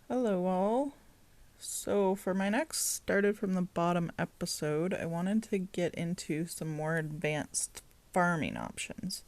Hello all. So for my next started from the bottom episode, I wanted to get into some more advanced farming options.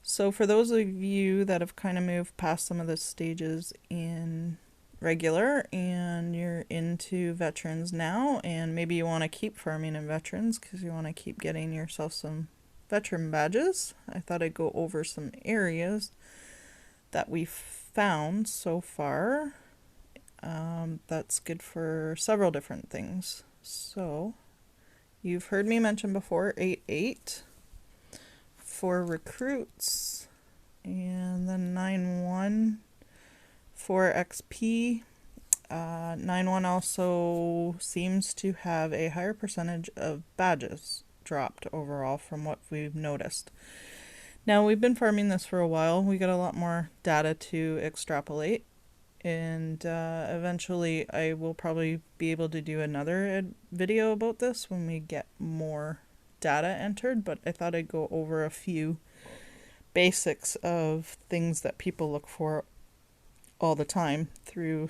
So for those of you that have kind of moved past some of the stages in regular and you're into veterans now and maybe you want to keep farming in veterans because you want to keep getting yourself some veteran badges, I thought I'd go over some areas that we've found so far. That's good for several different things. So, you've heard me mention before 8-8 for recruits, and then 9-1 for XP. 9-1 also seems to have a higher percentage of badges dropped overall from what we've noticed. Now, we've been farming this for a while. We got a lot more data to extrapolate, and eventually I will probably be able to do another video about this when we get more data entered, but I thought I'd go over a few basics of things that people look for all the time through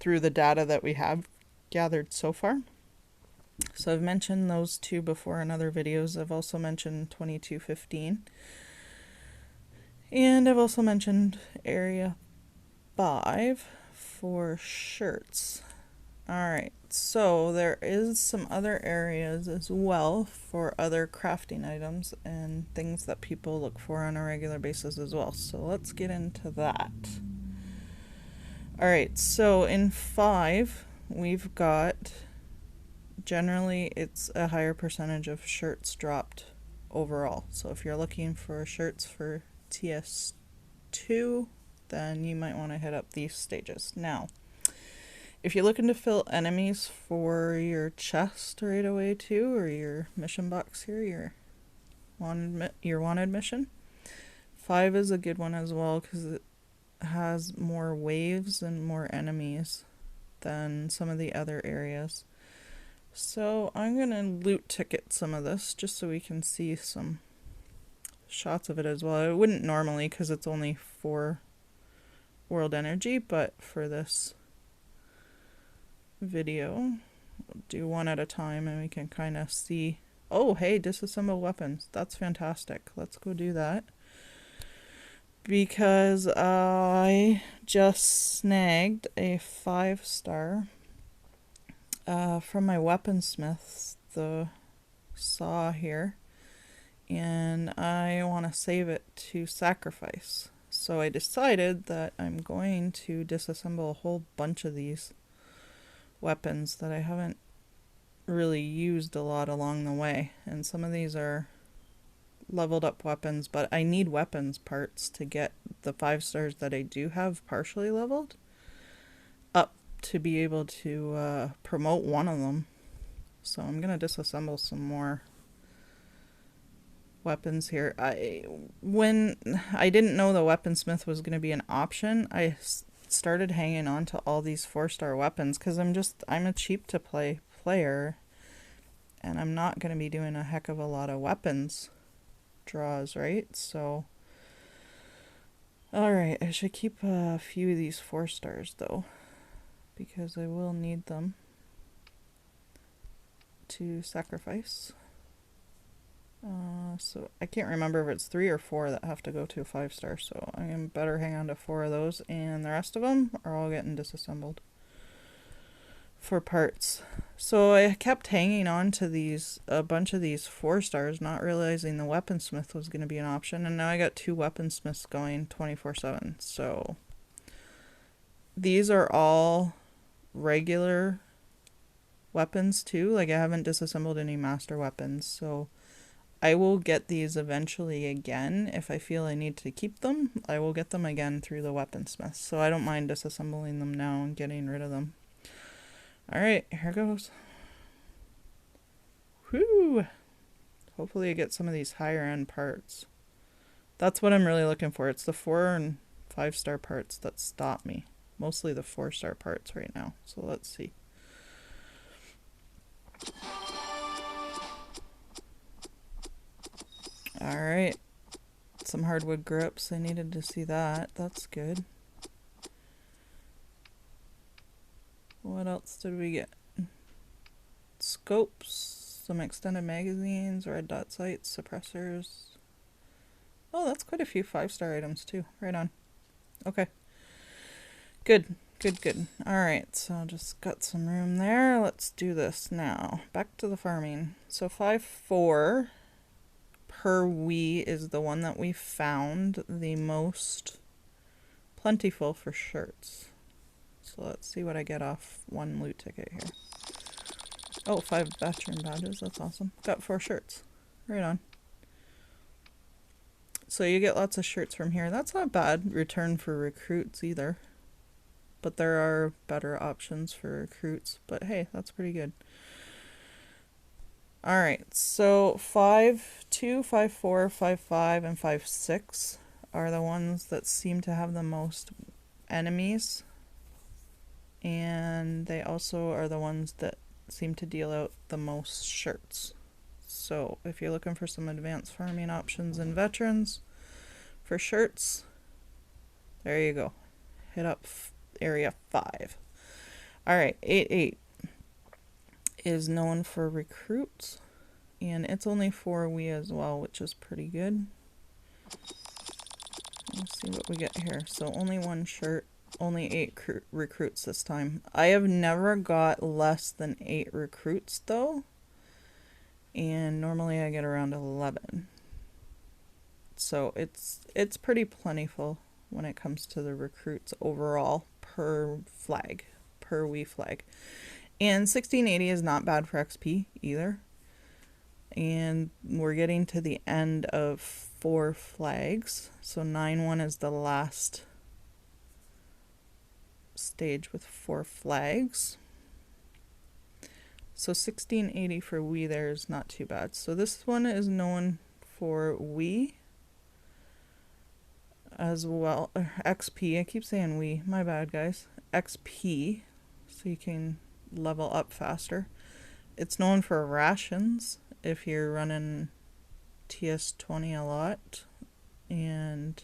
the data that we have gathered so far. So I've mentioned those two before in other videos. I've also mentioned 2215, and I've also mentioned area 5 for shirts. Alright, so there is some other areas as well for other crafting items and things that people look for on a regular basis as well. So let's get into that. Alright, so in 5, we've got generally it's a higher percentage of shirts dropped overall. So if you're looking for shirts for TS2, then you might want to hit up these stages. Now, if you're looking to fill enemies for your chest right away too, or your mission box here, your wanted mission, 5 is a good one as well because it has more waves and more enemies than some of the other areas. So I'm gonna loot ticket some of this just so we can see some shots of it as well. I wouldn't normally because it's only 4 world energy, but for this video we'll do one at a time and we can kind of see. Oh hey, disassemble weapons, that's fantastic. Let's go do that because I just snagged a 5-star from my weaponsmith, the saw here, and I want to save it to sacrifice. So I decided that I'm going to disassemble a whole bunch of these weapons that I haven't really used a lot along the way. And some of these are leveled up weapons, but I need weapons parts to get the 5 stars that I do have partially leveled up to be able to promote one of them. So I'm going to disassemble some more weapons here. When I didn't know the weaponsmith was going to be an option, I started hanging on to all these 4-star weapons because I'm a cheap to play player and I'm not going to be doing a heck of a lot of weapons draws, right? So alright, I should keep a few of these 4 stars though because I will need them to sacrifice. So I can't remember if it's 3 or 4 that have to go to a 5-star, so I am better hang on to 4 of those, and the rest of them are all getting disassembled for parts. So I kept hanging on to a bunch of these 4 stars, not realizing the weaponsmith was going to be an option, and now I got 2 weaponsmiths going 24/7. So these are all regular weapons too. Like I haven't disassembled any master weapons, so I will get these eventually again. If I feel I need to keep them, I will get them again through the weaponsmith. So I don't mind disassembling them now and getting rid of them. Alright, here goes. Whew! Hopefully I get some of these higher end parts. That's what I'm really looking for. It's the 4 and 5-star parts that stop me. Mostly the 4-star parts right now. So let's see. Alright, some hardwood grips. I needed to see that. That's good. What else did we get? Scopes, some extended magazines, red dot sights, suppressors. Oh, that's quite a few 5-star items too. Right on. Okay. Good. Good. Alright, so just got some room there. Let's do this now. Back to the farming. So 5-4 per wee is the one that we found the most plentiful for shirts. So let's see what I get off one loot ticket here. Oh, 5 veteran badges. That's awesome. Got 4 shirts. Right on. So you get lots of shirts from here. That's not bad return for recruits either. But there are better options for recruits. But hey, that's pretty good. Alright, so 5-2, 5-4, 5-5, and 5-6 are the ones that seem to have the most enemies. And they also are the ones that seem to deal out the most shirts. So if you're looking for some advanced farming options and veterans for shirts, there you go. Hit up area 5. Alright, 8-8 is known for recruits, and it's only 4 we as well, which is pretty good. Let's see what we get here. So only 1 shirt, only 8 recruits this time. I have never got less than 8 recruits though, and normally I get around 11. So it's pretty plentiful when it comes to the recruits overall per flag, per wee flag. And 1680 is not bad for XP either. And we're getting to the end of 4 flags. So 9-1 is the last stage with 4 flags. So 1680 for wee there is not too bad. So this one is known for wee as well. XP, I keep saying wee, my bad guys. XP, so you can level up faster. It's known for rations if you're running TS20 a lot, and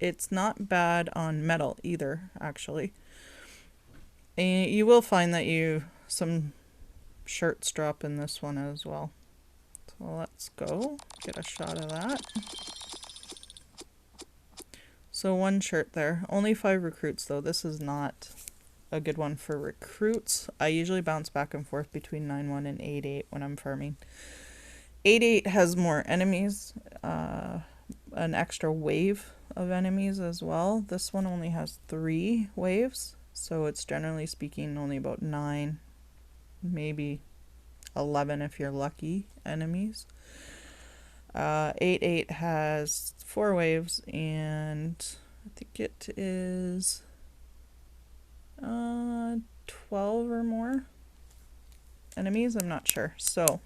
it's not bad on metal either, actually. And you will find that some shirts drop in this one as well. So let's go get a shot of that. So 1 shirt there. Only 5 recruits though. This is not a good one for recruits. I usually bounce back and forth between 9-1 and 8-8 when I'm farming. 8-8 has more enemies, an extra wave of enemies as well. This one only has 3 waves, so it's generally speaking only about 9, maybe 11 if you're lucky, enemies. 8-8 has 4 waves, and I think it is 12 or more enemies. I'm not sure. So,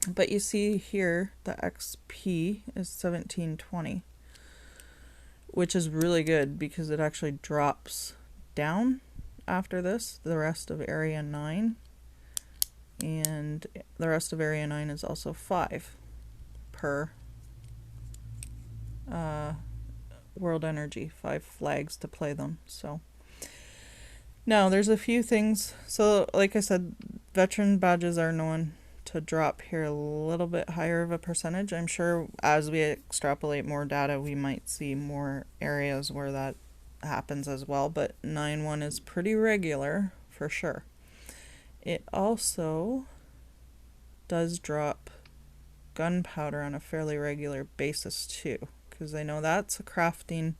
but you see here the XP is 1720, which is really good because it actually drops down after this, the rest of area 9, and the rest of area 9 is also 5 per world energy, 5 flags to play them. So now there's a few things. So like I said, veteran badges are known to drop here a little bit higher of a percentage. I'm sure as we extrapolate more data, we might see more areas where that happens as well, but 9-1 is pretty regular for sure. It also does drop gunpowder on a fairly regular basis too, because I know that's a crafting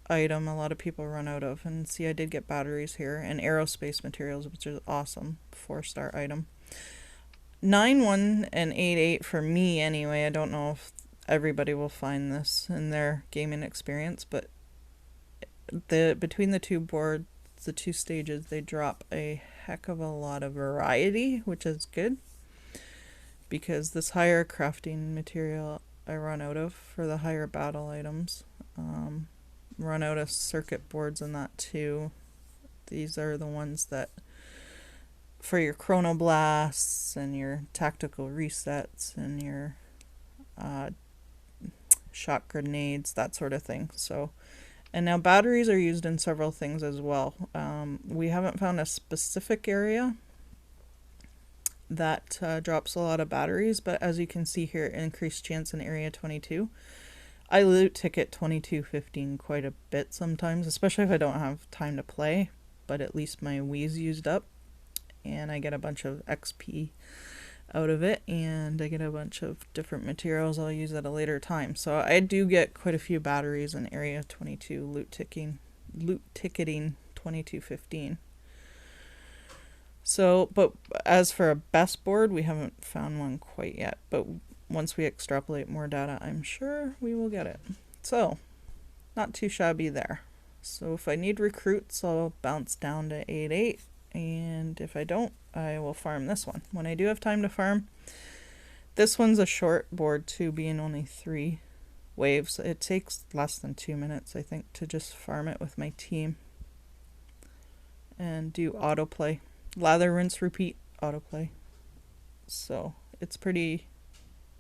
item a lot of people run out of. And see, I did get batteries here and aerospace materials, which is awesome, 4-star item. 9-1 and 8-8 for me anyway. I don't know if everybody will find this in their gaming experience, but between the 2 boards, the 2 stages, they drop a heck of a lot of variety, which is good, because this higher crafting material I run out of for the higher battle items. Run out of circuit boards and that too. These are the ones that for your chronoblasts and your tactical resets and your shot grenades, that sort of thing. So, And now batteries are used in several things as well. We haven't found a specific area that drops a lot of batteries, but as you can see here, increased chance in area 22. I loot ticket 2215 quite a bit sometimes, especially if I don't have time to play, but at least my Wii's used up and I get a bunch of XP out of it, and I get a bunch of different materials I'll use at a later time. So I do get quite a few batteries in area 22 loot ticketing 2215. So, but as for a best board, we haven't found one quite yet, but once we extrapolate more data, I'm sure we will get it. So, not too shabby there. So if I need recruits, I'll bounce down to 8-8, and if I don't, I will farm this one. When I do have time to farm, this one's a short board too, being only 3 waves. It takes less than 2 minutes, I think, to just farm it with my team and do autoplay. Lather, rinse, repeat, autoplay. So it's pretty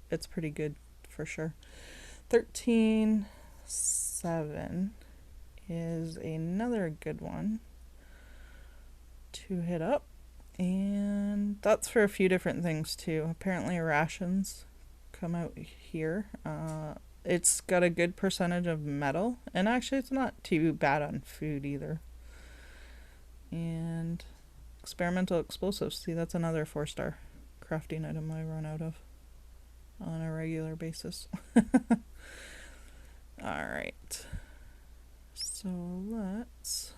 good for sure. 13-7 is another good one to hit up, and that's for a few different things too. Apparently rations come out here. It's got a good percentage of metal, and actually it's not too bad on food either. And experimental explosives. See, that's another 4-star crafting item I run out of on a regular basis. Alright. So let's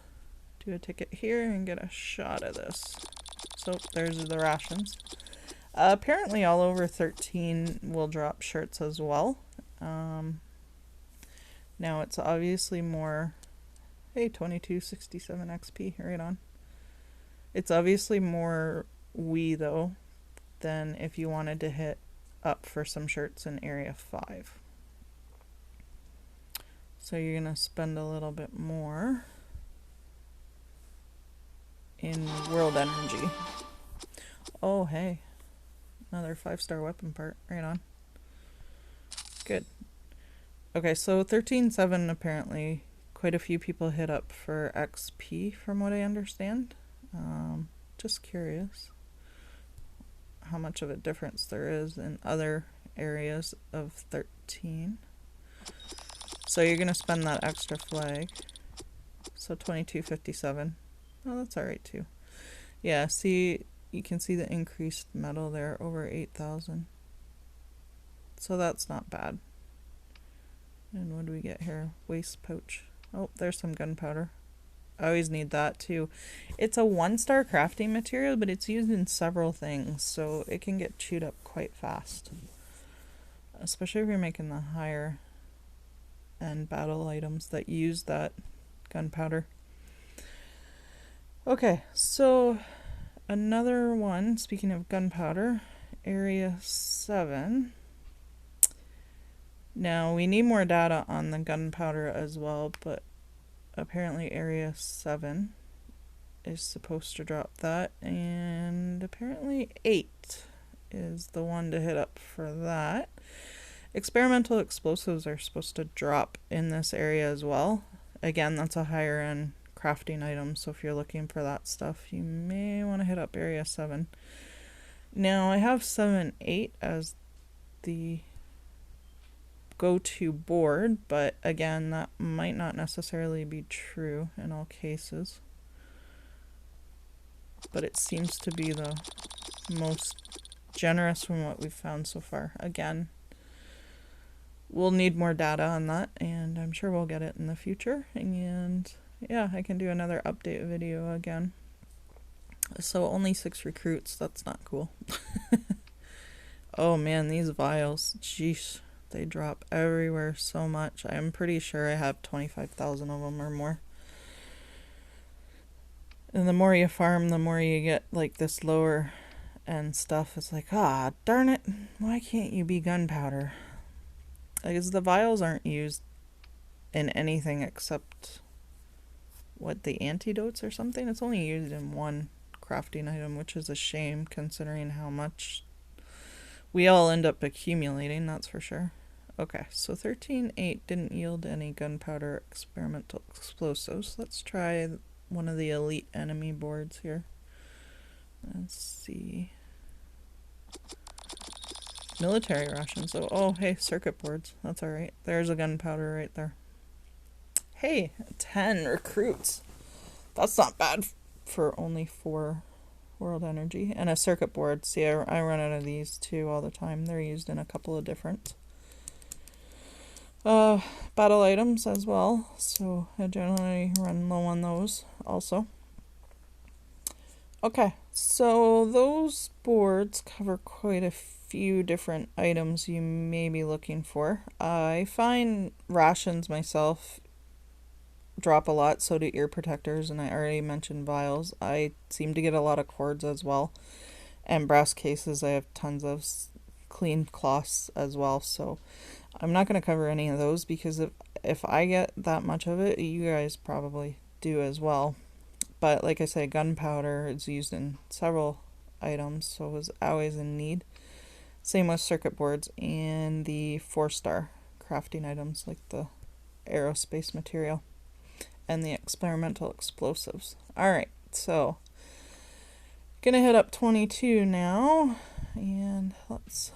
do a ticket here and get a shot of this. So there's the rations. Apparently all over 13 will drop shirts as well. Now it's obviously more... Hey, 2267 XP, right on. It's obviously more Wii though than if you wanted to hit up for some shirts in area 5. So you're gonna spend a little bit more in world energy. Oh hey, another 5-star weapon part, right on. Good. Okay, so 13-7 apparently quite a few people hit up for XP from what I understand. Just curious how much of a difference there is in other areas of 13. So you're gonna spend that extra flag. So 2257. Oh, that's alright too. Yeah, see, you can see the increased metal there, over 8,000. So that's not bad. And what do we get here? Waste pouch. Oh, there's some gunpowder. I always need that too. It's a 1-star crafting material, but it's used in several things, so it can get chewed up quite fast. Especially if you're making the higher end battle items that use that gunpowder. Okay, so another one, speaking of gunpowder, area 7. Now we need more data on the gunpowder as well, but apparently area 7 is supposed to drop that, and apparently 8 is the one to hit up for that. Experimental explosives are supposed to drop in this area as well. Again, that's a higher end crafting item, so if you're looking for that stuff, you may want to hit up area 7. Now I have 7-8 as the go-to board, but again, that might not necessarily be true in all cases. But it seems to be the most generous from what we've found so far. Again, we'll need more data on that, and I'm sure we'll get it in the future. And yeah, I can do another update video again. So only 6 recruits, that's not cool. Oh man, these vials, jeez. They drop everywhere so much. I'm pretty sure I have 25,000 of them or more. And the more you farm, the more you get like this lower end stuff. It's like, ah, darn it. Why can't you be gunpowder? Because the vials aren't used in anything except, what, the antidotes or something? It's only used in one crafting item, which is a shame considering how much we all end up accumulating, that's for sure. Okay, so 13.8 didn't yield any gunpowder experimental explosives. Let's try one of the elite enemy boards here. Let's see. Military rations. Oh, hey, circuit boards. That's alright. There's a gunpowder right there. Hey, 10 recruits. That's not bad for only 4 world energy. And a circuit board. See, I run out of these too all the time. They're used in a couple of different battle items as well. So I generally run low on those also. Okay, so those boards cover quite a few different items you may be looking for. I find rations myself drop a lot, so do ear protectors, and I already mentioned vials. I seem to get a lot of cords as well, and brass cases I have tons of, clean cloths as well, so I'm not going to cover any of those because if I get that much of it, you guys probably do as well. But like I say, gunpowder is used in several items, so is always in need. Same with circuit boards and the 4-star crafting items like the aerospace material and the experimental explosives. Alright, so gonna hit up 22 now, and let's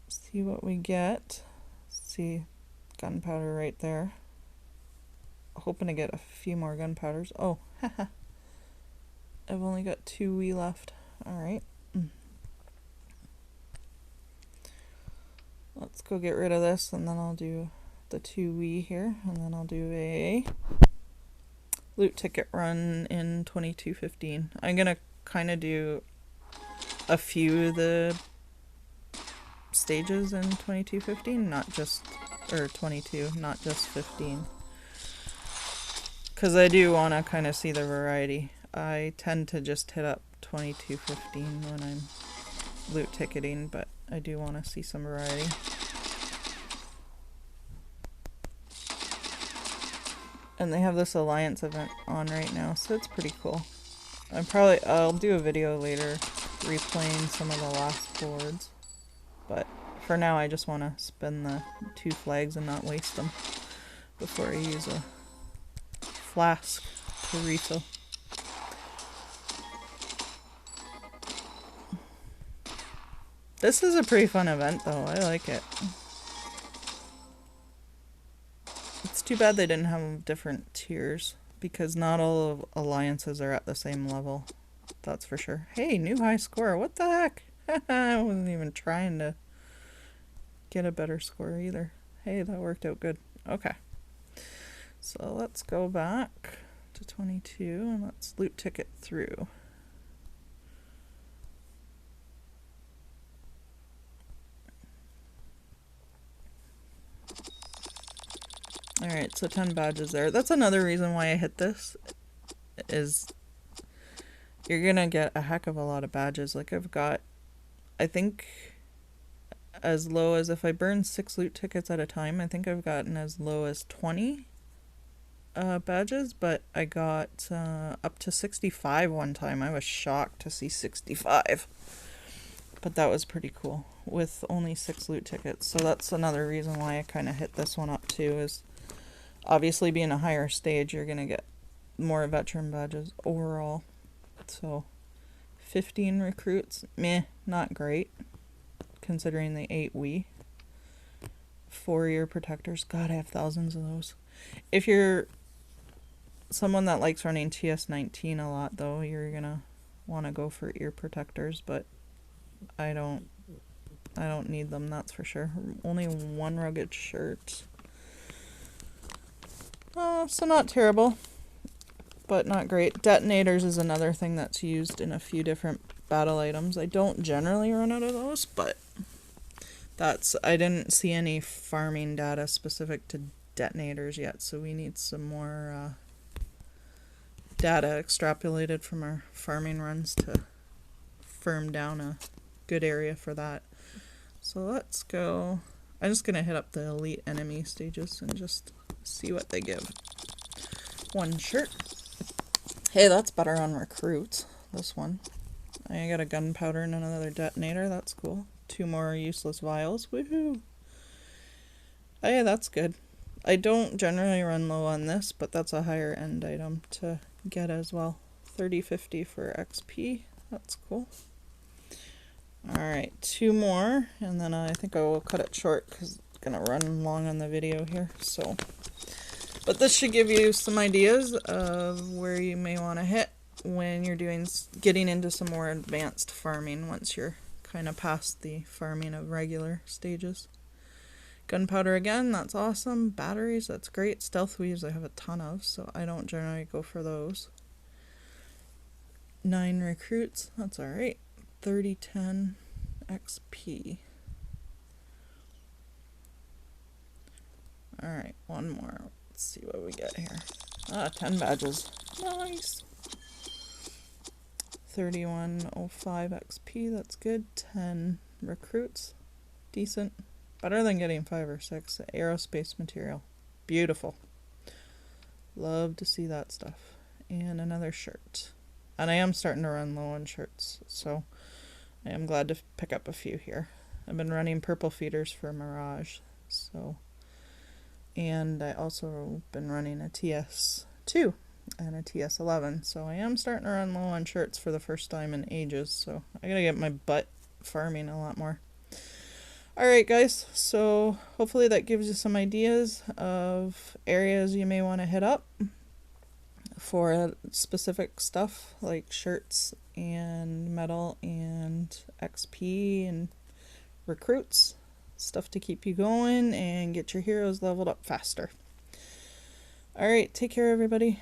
see what we get. See gunpowder right there. Hoping to get a few more gunpowders. Oh, haha. I've only got 2 wee left. Alright. Let's go get rid of this, and then I'll do the 2 wee here, and then I'll do a loot ticket run in 2215. I'm gonna kind of do a few of the stages in 2215, not just, or 22, not just 15. Because I do want to kind of see the variety. I tend to just hit up 2215 when I'm loot ticketing, but I do want to see some variety. And they have this alliance event on right now, so it's pretty cool. I'll do a video later replaying some of the last boards, but for now I just want to spin the 2 flags and not waste them before I use a flask to refill. This is a pretty fun event though, I like it. It's too bad they didn't have different tiers, because not all of alliances are at the same level. That's for sure. Hey, new high score. What the heck? I wasn't even trying to get a better score either. Hey, that worked out good. Okay. So let's go back to 22 and let's loot ticket through. Alright, so 10 badges there. That's another reason why I hit this, is you're gonna get a heck of a lot of badges. Like I've got, I think, as low as, if I burn 6 loot tickets at a time, I think I've gotten as low as 20 badges, but I got up to 65 one time. I was shocked to see 65. But that was pretty cool with only 6 loot tickets. So that's another reason why I kind of hit this one up too, is obviously being a higher stage, you're going to get more veteran badges overall. So 15 recruits, meh, not great considering the 8 Wii. 4 ear protectors, god, I have thousands of those. If you're someone that likes running TS19 a lot though, you're going to want to go for ear protectors, but I don't need them, that's for sure. Only 1 rugged shirt. So not terrible, but not great. Detonators is another thing that's used in a few different battle items. I don't generally run out of those, but I didn't see any farming data specific to detonators yet, so we need some more data extrapolated from our farming runs to firm down a good area for that. So let's go. I'm just gonna hit up the elite enemy stages and just see what they give. 1 shirt. Hey, that's better on recruits, this one. I got a gunpowder and another detonator, that's cool. 2 more useless vials. Woohoo! Oh yeah, that's good. I don't generally run low on this, but that's a higher end item to get as well. 3050 for XP. That's cool. Alright, 2 more, and then I think I will cut it short because it's going to run long on the video here. So, but this should give you some ideas of where you may want to hit when you're getting into some more advanced farming once you're kind of past the farming of regular stages. Gunpowder again, that's awesome. Batteries, that's great. Stealth weaves I have a ton of, so I don't generally go for those. 9 recruits, that's alright. 3010 XP. Alright, one more. Let's see what we get here. 10 badges. Nice. 3105 XP, that's good. 10 recruits. Decent. Better than getting 5 or 6. Aerospace material. Beautiful. Love to see that stuff. And another shirt. And I am starting to run low on shirts, so I am glad to pick up a few here. I've been running purple feeders for Mirage, so, and I also been running a TS2 and a TS11, so I am starting to run low on shirts for the first time in ages, so I gotta get my butt farming a lot more. Alright guys, so hopefully that gives you some ideas of areas you may want to hit up for specific stuff like shirts and metal and XP and recruits, stuff to keep you going and get your heroes leveled up faster. Alright, take care everybody.